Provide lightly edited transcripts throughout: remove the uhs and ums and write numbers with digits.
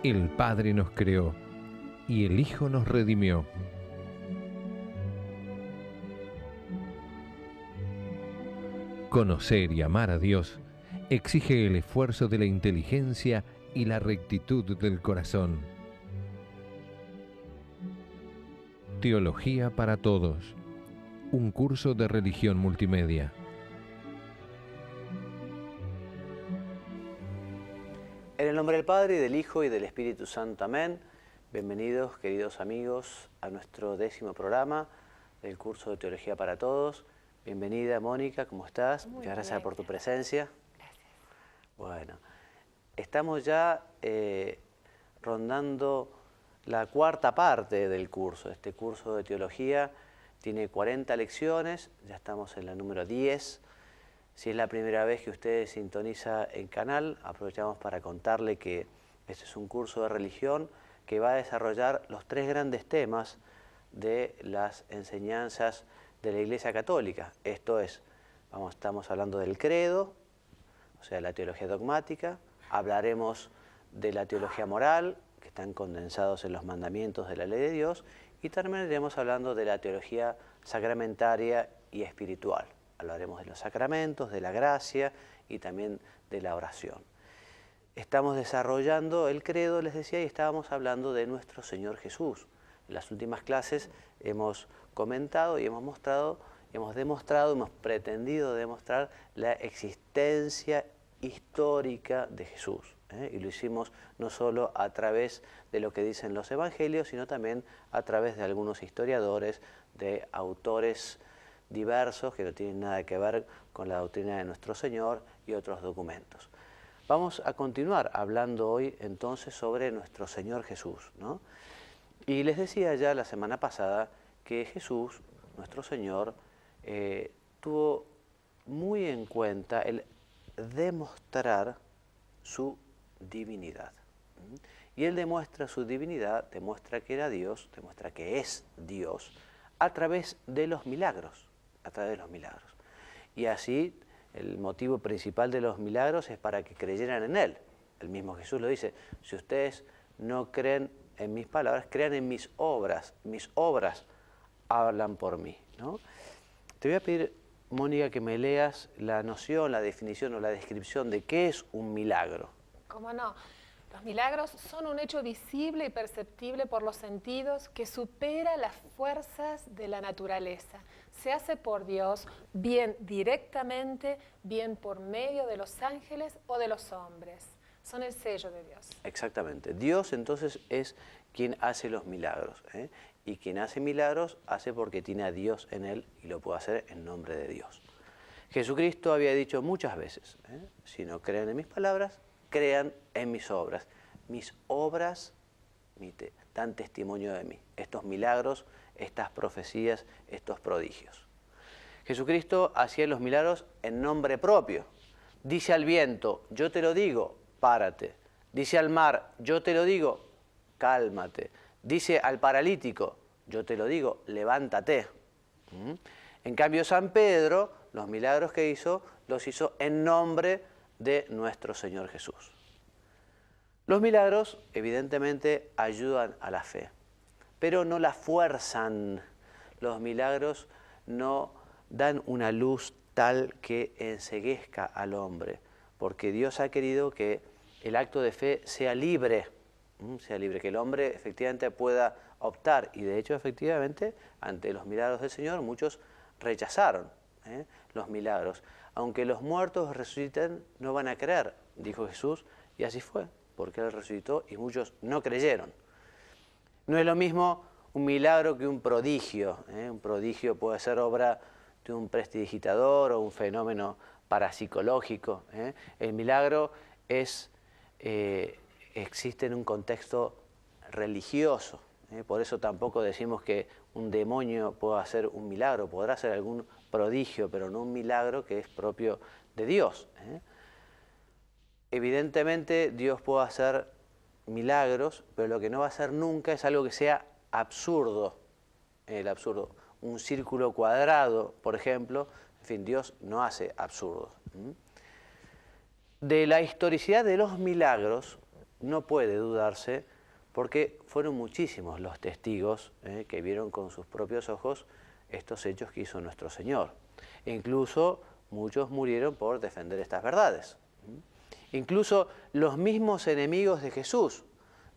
El Padre nos creó y el Hijo nos redimió. Conocer y amar a Dios exige el esfuerzo de la inteligencia y la rectitud del corazón. Teología para Todos, un curso de religión multimedia. En el nombre del Padre, y del Hijo, y del Espíritu Santo. Amén. Bienvenidos, queridos amigos, a nuestro 10º programa del curso de Teología para Todos. Bienvenida, Mónica, ¿cómo estás? Muchas gracias por tu presencia. Gracias. Bueno, estamos ya rondando la 4ª parte del curso. Este curso de Teología tiene 40 lecciones, ya estamos en la número 10. Si es la primera vez que usted sintoniza el canal, aprovechamos para contarle que este es un curso de religión que va a desarrollar los 3 grandes temas de las enseñanzas de la Iglesia Católica. Esto es, estamos hablando del credo, o sea, la teología dogmática, hablaremos de la teología moral, que están condensados en los mandamientos de la ley de Dios, y terminaremos hablando de la teología sacramentaria y espiritual. Hablaremos de los sacramentos, de la gracia y también de la oración. Estamos desarrollando el credo, les decía, y estábamos hablando de nuestro Señor Jesús. En las últimas clases hemos comentado y hemos pretendido demostrar la existencia histórica de Jesús. Y lo hicimos no solo a través de lo que dicen los evangelios, sino también a través de algunos historiadores, de autores diversos que no tienen nada que ver con la doctrina de nuestro Señor y otros documentos. Vamos a continuar hablando hoy entonces sobre nuestro Señor Jesús, ¿no? Y les decía ya la semana pasada que Jesús, nuestro Señor, tuvo muy en cuenta el demostrar su divinidad. Y Él demuestra su divinidad, demuestra que era Dios, demuestra que es Dios, a través de los milagros. Y así, el motivo principal de los milagros es para que creyeran en Él. El mismo Jesús lo dice: si ustedes no creen en mis palabras, crean en mis obras hablan por mí, ¿no? Te voy a pedir, Mónica, que me leas la noción, la definición o la descripción de qué es un milagro. ¿Cómo no? Los milagros son un hecho visible y perceptible por los sentidos que supera las fuerzas de la naturaleza. Se hace por Dios, bien directamente, bien por medio de los ángeles o de los hombres. Son el sello de Dios. Exactamente. Dios entonces es quien hace los milagros, y quien hace milagros hace porque tiene a Dios en él y lo puede hacer en nombre de Dios. Jesucristo había dicho muchas veces, si no creen en mis palabras, crean en mis obras. Mis obras dan testimonio de mí. Estos milagros, estas profecías, estos prodigios. Jesucristo hacía los milagros en nombre propio. Dice al viento: yo te lo digo, párate. Dice al mar: yo te lo digo, cálmate. Dice al paralítico: yo te lo digo, levántate. En cambio, San Pedro, los milagros que hizo, los hizo en nombre de nuestro Señor Jesús. Los milagros, evidentemente, ayudan a la fe, pero no la fuerzan. Los milagros no dan una luz tal que enceguezca al hombre, porque Dios ha querido que el acto de fe sea libre, que el hombre efectivamente pueda optar. Y de hecho, efectivamente, ante los milagros del Señor, muchos rechazaron los milagros. Aunque los muertos resuciten, no van a creer, dijo Jesús, y así fue, porque Él resucitó y muchos no creyeron. No es lo mismo un milagro que un prodigio. Un prodigio puede ser obra de un prestidigitador o un fenómeno parapsicológico. El milagro existe en un contexto religioso. Por eso tampoco decimos que un demonio pueda hacer un milagro, podrá hacer algún prodigio, pero no un milagro que es propio de Dios. Evidentemente Dios puede hacer milagros, pero lo que no va a hacer nunca es algo que sea absurdo. El absurdo. Un círculo cuadrado, por ejemplo, en fin, Dios no hace absurdos. De la historicidad de los milagros no puede dudarse porque fueron muchísimos los testigos que vieron con sus propios ojos estos hechos que hizo nuestro Señor. E incluso muchos murieron por defender estas verdades. Incluso los mismos enemigos de Jesús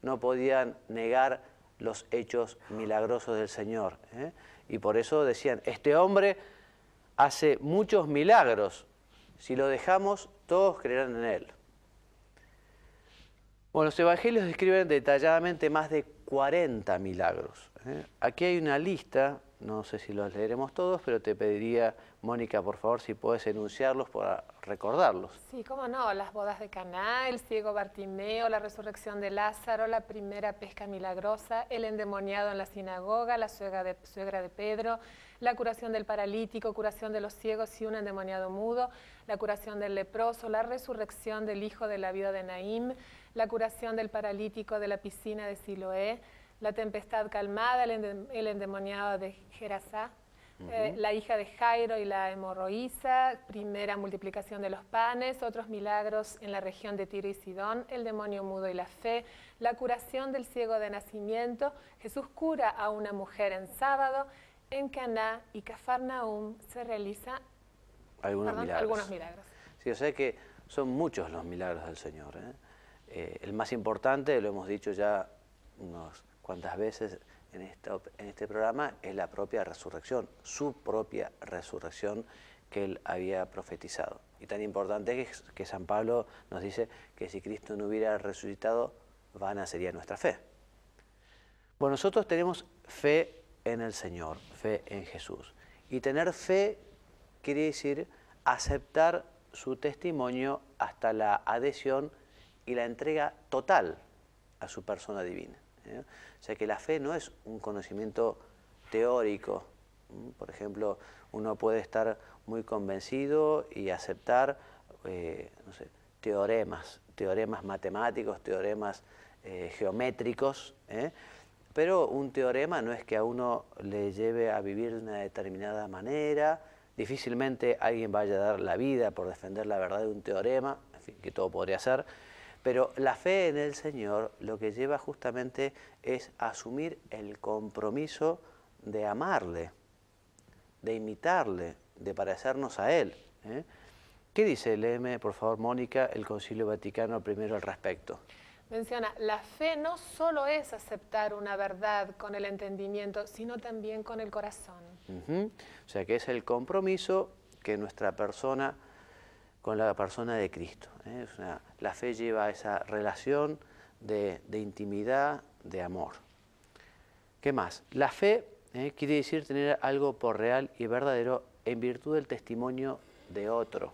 no podían negar los hechos milagrosos del Señor. Y por eso decían, este hombre hace muchos milagros, si lo dejamos, todos creerán en él. Bueno, los evangelios describen detalladamente más de 40 milagros. Aquí hay una lista, no sé si los leeremos todos, pero te pediría, Mónica, por favor, si puedes enunciarlos para recordarlos. Sí, cómo no, las bodas de Caná, el ciego Bartimeo, la resurrección de Lázaro, la primera pesca milagrosa, el endemoniado en la sinagoga, la suegra de Pedro, la curación del paralítico, curación de los ciegos y un endemoniado mudo, la curación del leproso, la resurrección del hijo de la viuda de Naim, la curación del paralítico de la piscina de Siloé, la tempestad calmada, el endemoniado de Gerasá, la hija de Jairo y la hemorroísa, primera multiplicación de los panes, otros milagros en la región de Tiro y Sidón, el demonio mudo y la fe, la curación del ciego de nacimiento, Jesús cura a una mujer en sábado, en Caná y Cafarnaúm se realizan algunos milagros. Sí, o sea que son muchos los milagros del Señor. El más importante, lo hemos dicho ya unas cuantas veces en este programa, es la propia resurrección, su propia resurrección que él había profetizado. Y tan importante es que San Pablo nos dice que si Cristo no hubiera resucitado, vana sería nuestra fe. Bueno, nosotros tenemos fe en el Señor, fe en Jesús. Y tener fe quiere decir aceptar su testimonio hasta la adhesión y la entrega total a su persona divina. O sea que la fe no es un conocimiento teórico. Por ejemplo, uno puede estar muy convencido y aceptar teoremas matemáticos, teoremas geométricos, pero un teorema no es que a uno le lleve a vivir de una determinada manera. Difícilmente alguien vaya a dar la vida por defender la verdad de un teorema, en fin, que todo podría ser. Pero la fe en el Señor lo que lleva justamente es asumir el compromiso de amarle, de imitarle, de parecernos a Él. ¿Qué dice? Léeme, por favor, Mónica, el Concilio Vaticano I al respecto. Menciona, la fe no solo es aceptar una verdad con el entendimiento, sino también con el corazón. O sea que es el compromiso que nuestra persona con la persona de Cristo. La fe lleva a esa relación de intimidad, de amor. ¿Qué más? La fe quiere decir tener algo por real y verdadero en virtud del testimonio de otro,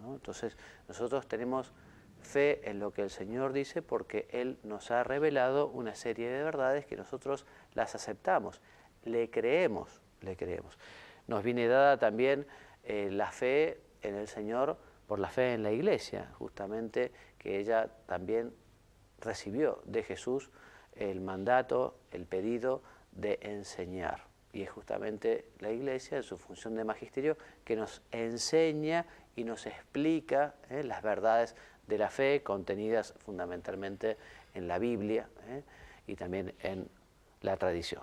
¿no? Entonces, nosotros tenemos fe en lo que el Señor dice porque Él nos ha revelado una serie de verdades que nosotros las aceptamos, le creemos. Nos viene dada también la fe en el Señor por la fe en la Iglesia, justamente que ella también recibió de Jesús el mandato, el pedido de enseñar. Y es justamente la Iglesia, en su función de magisterio, que nos enseña y nos explica las verdades de la fe contenidas fundamentalmente en la Biblia y también en la tradición.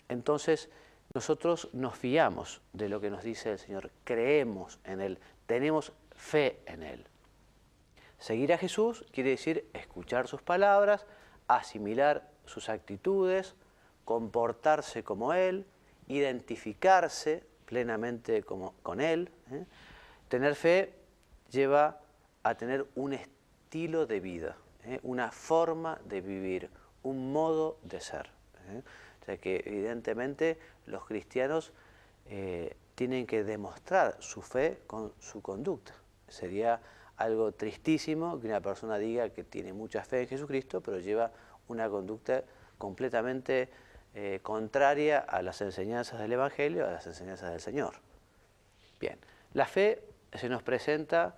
Entonces, nosotros nos fiamos de lo que nos dice el Señor, creemos en Él, tenemos fe en Él. Seguir a Jesús quiere decir escuchar sus palabras, asimilar sus actitudes, comportarse como Él, identificarse plenamente con Él. Tener fe lleva a tener un estilo de vida, una forma de vivir, un modo de ser. O sea que evidentemente los cristianos tienen que demostrar su fe con su conducta. Sería algo tristísimo que una persona diga que tiene mucha fe en Jesucristo, pero lleva una conducta completamente contraria a las enseñanzas del Evangelio, a las enseñanzas del Señor. Bien, la fe se nos presenta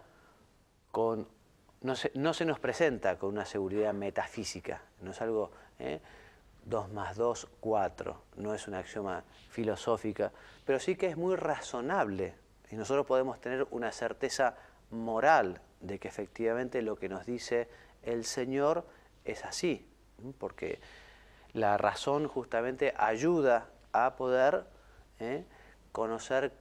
no se nos presenta con una seguridad metafísica, no es algo 2 más 2, 4, no es una axioma filosófica, pero sí que es muy razonable y nosotros podemos tener una certeza moral de que efectivamente lo que nos dice el Señor es así, porque la razón justamente ayuda a poder conocer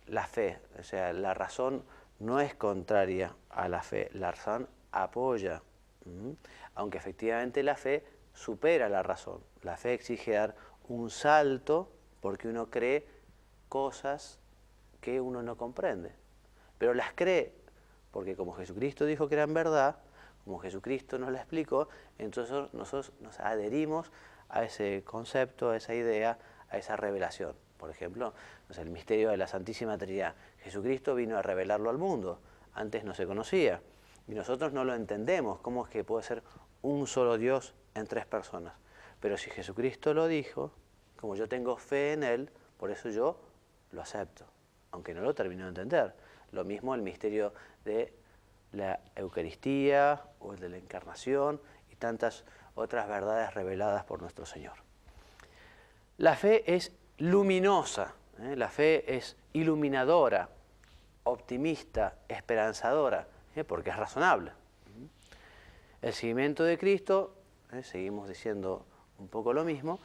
la fe. O sea, la razón no es contraria a la fe, la razón apoya, aunque efectivamente la fe supera la razón. La fe exige dar un salto porque uno cree cosas que uno no comprende, pero las cree porque como Jesucristo dijo que eran verdad, como Jesucristo nos la explicó, entonces nosotros nos adherimos a ese concepto, a esa idea, a esa revelación. Por ejemplo, el misterio de la Santísima Trinidad. Jesucristo vino a revelarlo al mundo, antes no se conocía, y nosotros no lo entendemos, cómo es que puede ser un solo Dios en tres personas. Pero si Jesucristo lo dijo, como yo tengo fe en Él, por eso yo lo acepto, aunque no lo termino de entender. Lo mismo el misterio de la Eucaristía o el de la Encarnación y tantas otras verdades reveladas por nuestro Señor. La fe es luminosa, la fe es iluminadora, optimista, esperanzadora, porque es razonable. El seguimiento de Cristo, seguimos diciendo un poco lo mismo,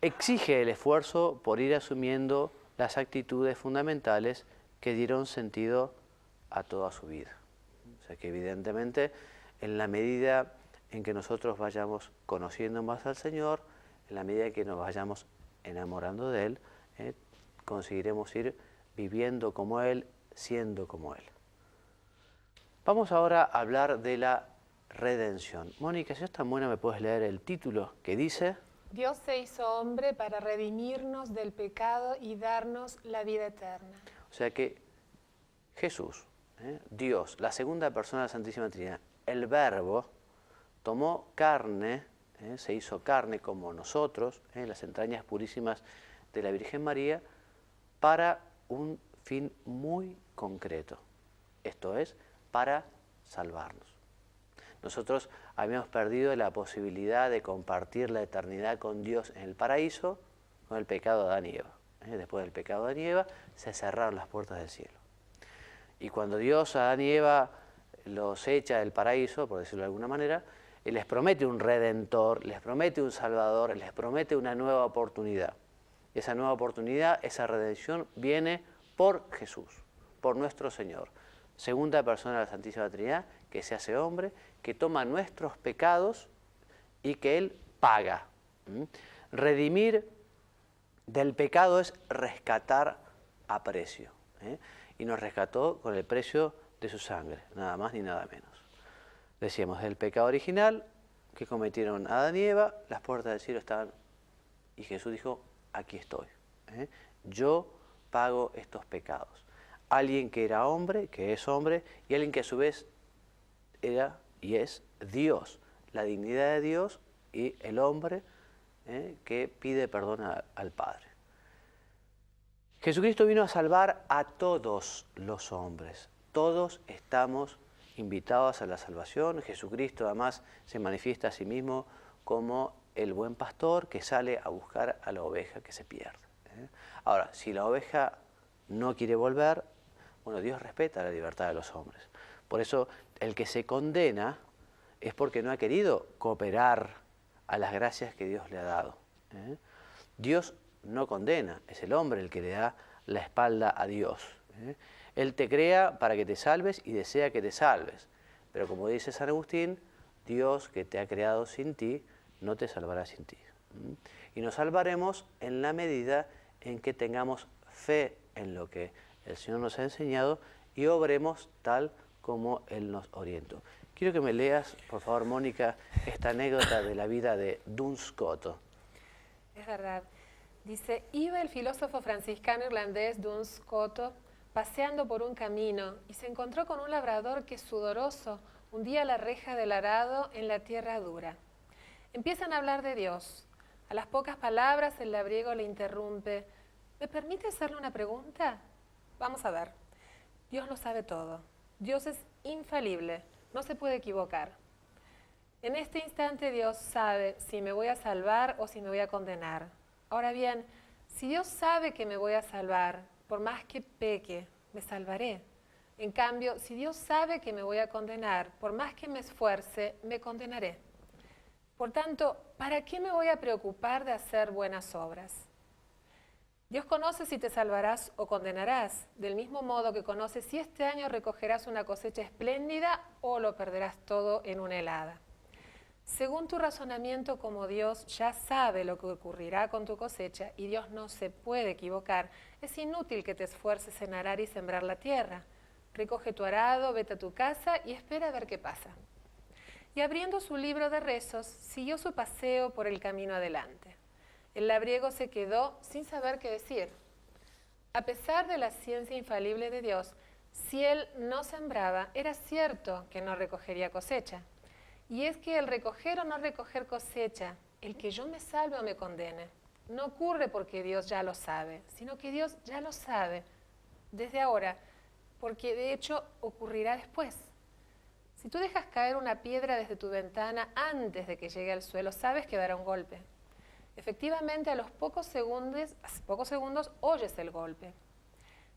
exige el esfuerzo por ir asumiendo las actitudes fundamentales que dieron sentido a toda su vida. O sea que evidentemente en la medida en que nosotros vayamos conociendo más al Señor, en la medida en que nos vayamos enamorando de Él, conseguiremos ir viviendo como Él, siendo como Él. Vamos ahora a hablar de la redención. Mónica, si es tan buena, ¿me puedes leer el título que dice? Dios se hizo hombre para redimirnos del pecado y darnos la vida eterna. O sea que Jesús, Dios, la segunda persona de la Santísima Trinidad, el Verbo, tomó carne, se hizo carne como nosotros, en las entrañas purísimas de la Virgen María, para un fin muy concreto. Esto es, para salvarnos. Nosotros habíamos perdido la posibilidad de compartir la eternidad con Dios en el paraíso con el pecado de Adán y Eva. Después del pecado de Adán y Eva se cerraron las puertas del cielo. Y cuando Dios a Adán y Eva los echa del paraíso, por decirlo de alguna manera, Él les promete un redentor, les promete un salvador, les promete una nueva oportunidad. Esa nueva oportunidad, esa redención viene por Jesús, por nuestro Señor. Segunda persona de la Santísima Trinidad, que se hace hombre, que toma nuestros pecados y que Él paga. Redimir del pecado es rescatar a precio. Y nos rescató con el precio de su sangre, nada más ni nada menos. Decíamos, del pecado original que cometieron Adán y Eva, las puertas del cielo estaban, y Jesús dijo, aquí estoy. Yo pago estos pecados. Alguien que era hombre, que es hombre, y alguien que a su vez era y es Dios, la dignidad de Dios y el hombre que pide perdón al Padre. Jesucristo vino a salvar a todos los hombres. Todos estamos invitados a la salvación. Jesucristo además se manifiesta a sí mismo como el buen pastor que sale a buscar a la oveja que se pierde. Ahora, si la oveja no quiere volver, bueno, Dios respeta la libertad de los hombres. Por eso el que se condena es porque no ha querido cooperar a las gracias que Dios le ha dado. Dios no condena, es el hombre el que le da la espalda a Dios. Él te crea para que te salves y desea que te salves. Pero como dice San Agustín, Dios que te ha creado sin ti, no te salvará sin ti. Y nos salvaremos en la medida en que tengamos fe en lo que el Señor nos ha enseñado y obremos tal como Él nos orientó. Quiero que me leas, por favor, Mónica, esta anécdota de la vida de Duns Scoto. Es verdad. Dice, iba el filósofo franciscano irlandés Duns Scoto paseando por un camino y se encontró con un labrador que sudoroso hundía la reja del arado en la tierra dura. Empiezan a hablar de Dios. A las pocas palabras el labriego le interrumpe. ¿Me permite hacerle una pregunta? Vamos a ver. Dios lo sabe todo. Dios es infalible, no se puede equivocar. En este instante Dios sabe si me voy a salvar o si me voy a condenar. Ahora bien, si Dios sabe que me voy a salvar, por más que peque, me salvaré. En cambio, si Dios sabe que me voy a condenar, por más que me esfuerce, me condenaré. Por tanto, ¿para qué me voy a preocupar de hacer buenas obras? Dios conoce si te salvarás o condenarás, del mismo modo que conoce si este año recogerás una cosecha espléndida o lo perderás todo en una helada. Según tu razonamiento, como Dios ya sabe lo que ocurrirá con tu cosecha y Dios no se puede equivocar, es inútil que te esfuerces en arar y sembrar la tierra. Recoge tu arado, vete a tu casa y espera a ver qué pasa. Y abriendo su libro de rezos, siguió su paseo por el camino adelante. El labriego se quedó sin saber qué decir. A pesar de la ciencia infalible de Dios, si él no sembraba, era cierto que no recogería cosecha. Y es que el recoger o no recoger cosecha, el que yo me salve o me condene, no ocurre porque Dios ya lo sabe, sino que Dios ya lo sabe desde ahora, porque de hecho ocurrirá después. Si tú dejas caer una piedra desde tu ventana antes de que llegue al suelo, sabes que dará un golpe. Efectivamente, a los pocos segundos oyes el golpe.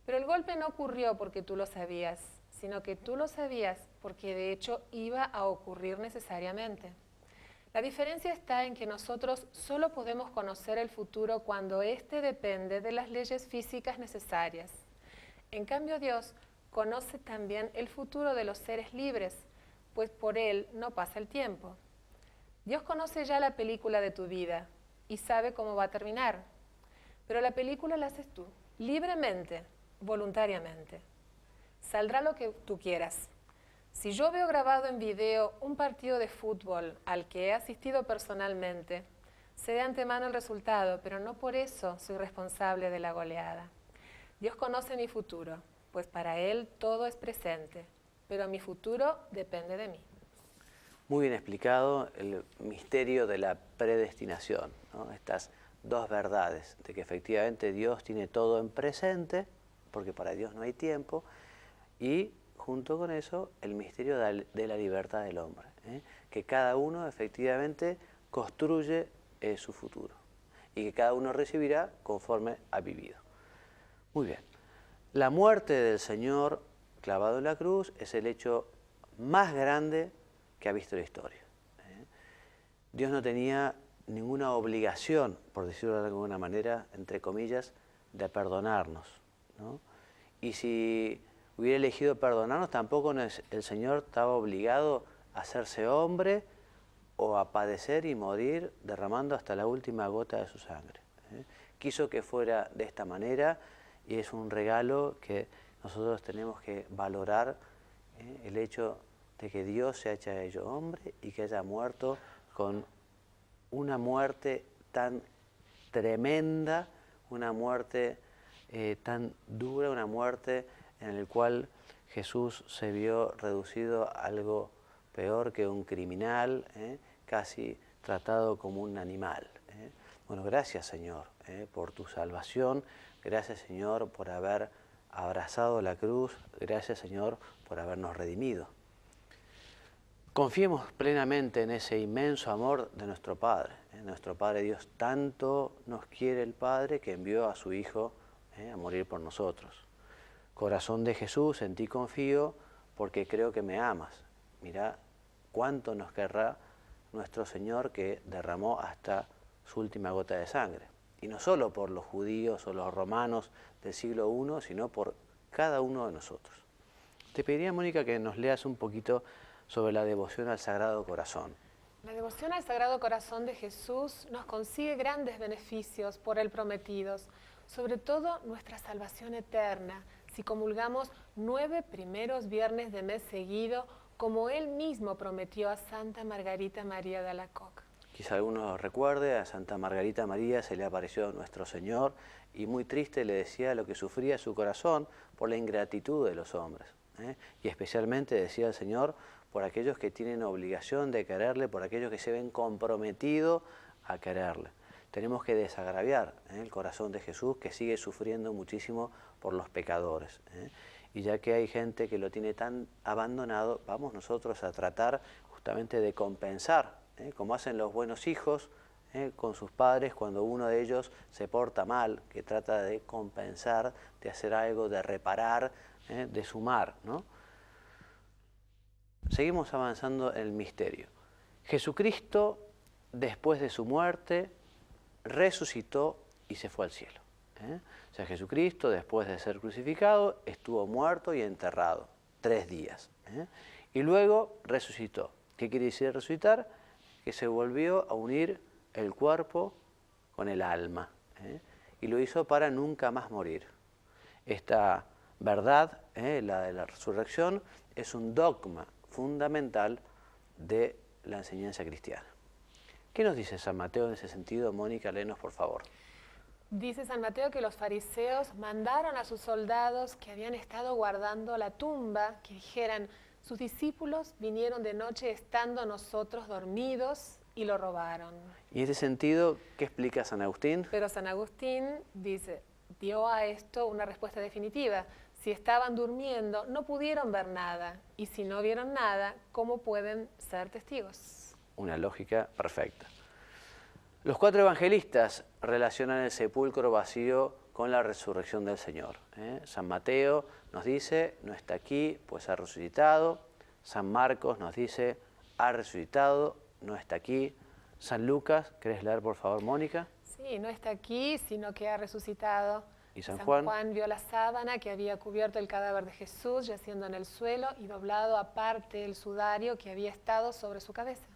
Pero el golpe no ocurrió porque tú lo sabías, sino que tú lo sabías porque de hecho iba a ocurrir necesariamente. La diferencia está en que nosotros solo podemos conocer el futuro cuando éste depende de las leyes físicas necesarias. En cambio, Dios conoce también el futuro de los seres libres, pues por él no pasa el tiempo. Dios conoce ya la película de tu vida y sabe cómo va a terminar, pero la película la haces tú, libremente, voluntariamente. Saldrá lo que tú quieras. Si yo veo grabado en video un partido de fútbol al que he asistido personalmente, sé de antemano el resultado, pero no por eso soy responsable de la goleada. Dios conoce mi futuro, pues para Él todo es presente, pero mi futuro depende de mí. Muy bien explicado el misterio de la predestinación, ¿no? Estas dos verdades, de que efectivamente Dios tiene todo en presente, porque para Dios no hay tiempo, y junto con eso el misterio de la libertad del hombre, que cada uno efectivamente construye su futuro y que cada uno recibirá conforme ha vivido. Muy bien, la muerte del Señor clavado en la cruz es el hecho más grande que ha visto la historia. Dios no tenía ninguna obligación, por decirlo de alguna manera, entre comillas, de perdonarnos, ¿no? Y si hubiera elegido perdonarnos, tampoco el Señor estaba obligado a hacerse hombre o a padecer y morir derramando hasta la última gota de su sangre. Quiso que fuera de esta manera y es un regalo que nosotros tenemos que valorar, el hecho de que Dios se haya hecho hombre y que haya muerto con una muerte tan tremenda, una muerte tan dura, una muerte en la cual Jesús se vio reducido a algo peor que un criminal, casi tratado como un animal. Bueno, gracias Señor por tu salvación, gracias Señor por haber abrazado la cruz, gracias Señor por habernos redimido. Confiemos plenamente en ese inmenso amor de nuestro Padre. Nuestro Padre Dios tanto nos quiere el Padre que envió a su Hijo a morir por nosotros. Corazón de Jesús, en ti confío porque creo que me amas. Mirá cuánto nos querrá nuestro Señor que derramó hasta su última gota de sangre. Y no solo por los judíos o los romanos del siglo I, sino por cada uno de nosotros. Te pediría, Mónica, que nos leas un poquito sobre la devoción al Sagrado Corazón. La devoción al Sagrado Corazón de Jesús nos consigue grandes beneficios por Él prometidos, sobre todo nuestra salvación eterna, si comulgamos 9 primeros viernes de mes seguido, como Él mismo prometió a Santa Margarita María de Alacoque. Quizá alguno recuerde, a Santa Margarita María se le apareció nuestro Señor y muy triste le decía lo que sufría su corazón por la ingratitud de los hombres. Y especialmente decía el Señor por aquellos que tienen obligación de quererle, por aquellos que se ven comprometidos a quererle. Tenemos que desagraviar el corazón de Jesús que sigue sufriendo muchísimo por los pecadores. Y ya que hay gente que lo tiene tan abandonado, vamos nosotros a tratar justamente de compensar, como hacen los buenos hijos con sus padres cuando uno de ellos se porta mal, que trata de compensar, de hacer algo, de reparar, de sumar, ¿no? Seguimos avanzando en el misterio. Jesucristo después de su muerte, resucitó y se fue al cielo. O sea, Jesucristo, después de ser crucificado, estuvo muerto y enterrado 3 días. Y luego resucitó. ¿Qué quiere decir resucitar? Que se volvió a unir el cuerpo con el alma. Y lo hizo para nunca más morir. Esta verdad, la de la resurrección, es un dogma fundamental de la enseñanza cristiana. ¿Qué nos dice San Mateo en ese sentido? Mónica, léenos por favor. Dice San Mateo que los fariseos mandaron a sus soldados que habían estado guardando la tumba, que dijeran, sus discípulos vinieron de noche estando nosotros dormidos y lo robaron. Y en ese sentido, ¿qué explica San Agustín? Pero San Agustín dice, dio a esto una respuesta definitiva. Si estaban durmiendo, no pudieron ver nada. Y si no vieron nada, ¿cómo pueden ser testigos? Una lógica perfecta. Los 4 evangelistas relacionan el sepulcro vacío con la resurrección del Señor. San Mateo nos dice, no está aquí, pues ha resucitado. San Marcos nos dice, ha resucitado, no está aquí. San Lucas, ¿querés leer por favor, Mónica? Sí, no está aquí, sino que ha resucitado. ¿Y San Juan? Juan vio la sábana que había cubierto el cadáver de Jesús, yaciendo en el suelo y doblado aparte el sudario que había estado sobre su cabeza.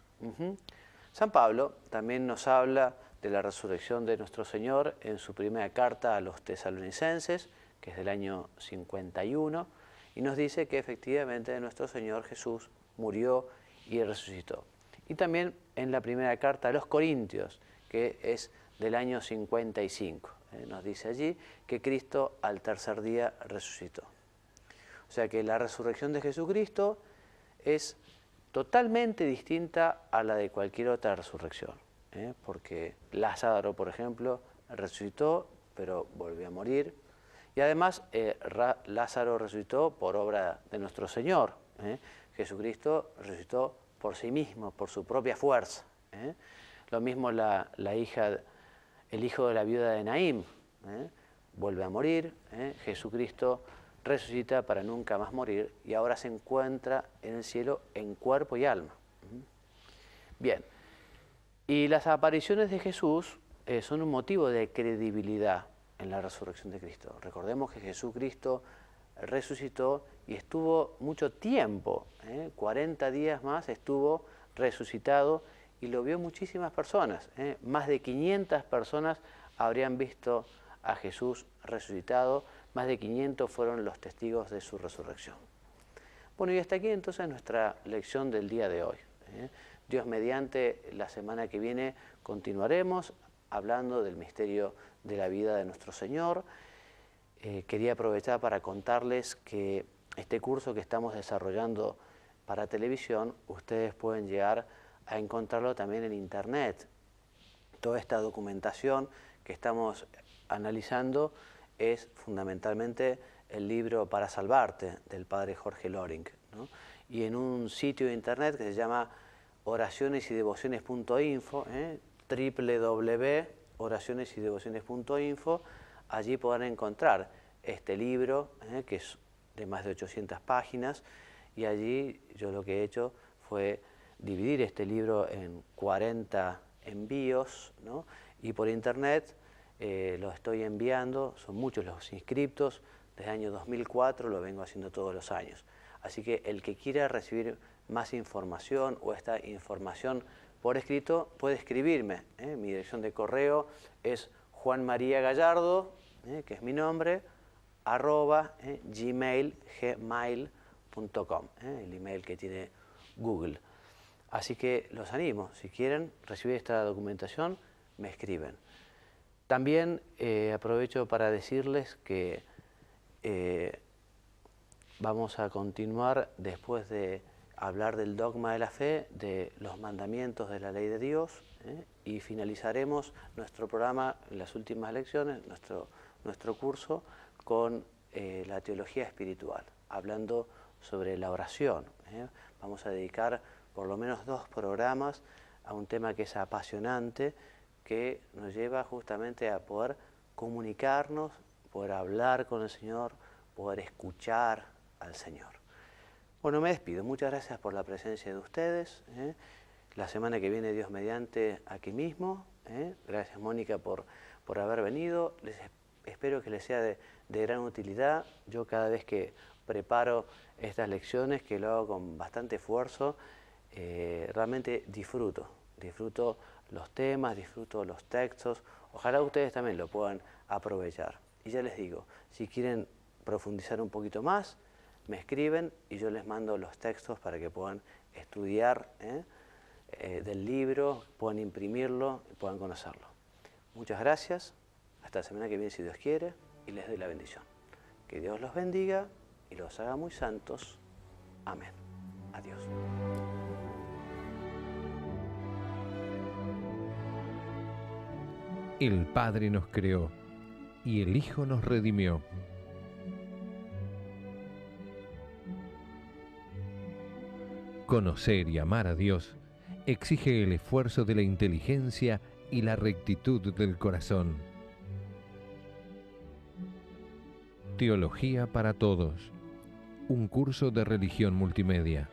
San Pablo también nos habla de la resurrección de nuestro Señor en su primera carta a los tesalonicenses, que es del año 51, y nos dice que efectivamente nuestro Señor Jesús murió y resucitó. Y también en la primera carta a los Corintios, que es del año 55. Nos dice allí que Cristo al tercer día resucitó. O sea que la resurrección de Jesucristo es totalmente distinta a la de cualquier otra resurrección, porque Lázaro, por ejemplo, resucitó, pero volvió a morir. Y además Lázaro resucitó por obra de nuestro Señor. Jesucristo resucitó por sí mismo, por su propia fuerza. Lo mismo el hijo de la viuda de Naín, vuelve a morir. Jesucristo resucita para nunca más morir y ahora se encuentra en el cielo en cuerpo y alma. Bien, y las apariciones de Jesús son un motivo de credibilidad en la resurrección de Cristo. Recordemos que Jesucristo resucitó y estuvo mucho tiempo, 40 días más estuvo resucitado y lo vio muchísimas personas. Más de 500 personas habrían visto a Jesús resucitado, más de 500 fueron los testigos de su resurrección. Bueno, y hasta aquí entonces nuestra lección del día de hoy. Dios mediante, la semana que viene continuaremos hablando del misterio de la vida de nuestro Señor. Quería aprovechar para contarles que este curso que estamos desarrollando para televisión, ustedes pueden llegar a encontrarlo también en internet. Toda esta documentación que estamos analizando es fundamentalmente el libro Para Salvarte del padre Jorge Loring, ¿no? Y en un sitio de internet que se llama oracionesydevociones.info, www.oracionesydevociones.info, allí podrán encontrar este libro, que es de más de 800 páginas, y allí yo lo que he hecho fue dividir este libro en 40 envíos, ¿no? Y por internet lo estoy enviando, son muchos los inscriptos, desde el año 2004 lo vengo haciendo todos los años. Así que el que quiera recibir más información o esta información por escrito puede escribirme. Mi dirección de correo es juanmariagallardo, que es mi nombre, @gmail.com, el email que tiene Google. Así que los animo, si quieren recibir esta documentación, me escriben. También aprovecho para decirles que vamos a continuar después de hablar del dogma de la fe, de los mandamientos de la ley de Dios, y finalizaremos nuestro programa en las últimas lecciones, nuestro curso, con la teología espiritual, hablando sobre la oración. Vamos a dedicar por lo menos 2 programas a un tema que es apasionante, que nos lleva justamente a poder comunicarnos, poder hablar con el Señor, poder escuchar al Señor. Bueno, me despido. Muchas gracias por la presencia de ustedes. la semana que viene, Dios mediante, aquí mismo. Gracias, Mónica, por haber venido. Espero que les sea de gran utilidad. Yo cada vez que preparo estas lecciones, que lo hago con bastante esfuerzo, realmente disfruto los temas, disfruto los textos. Ojalá ustedes también lo puedan aprovechar. Y ya les digo, si quieren profundizar un poquito más, me escriben y yo les mando los textos para que puedan estudiar del libro, puedan imprimirlo y puedan conocerlo. Muchas gracias. Hasta la semana que viene, si Dios quiere, y les doy la bendición. Que Dios los bendiga y los haga muy santos. Amén. Adiós. El Padre nos creó y el Hijo nos redimió. Conocer y amar a Dios exige el esfuerzo de la inteligencia y la rectitud del corazón. Teología para todos. Un curso de religión multimedia.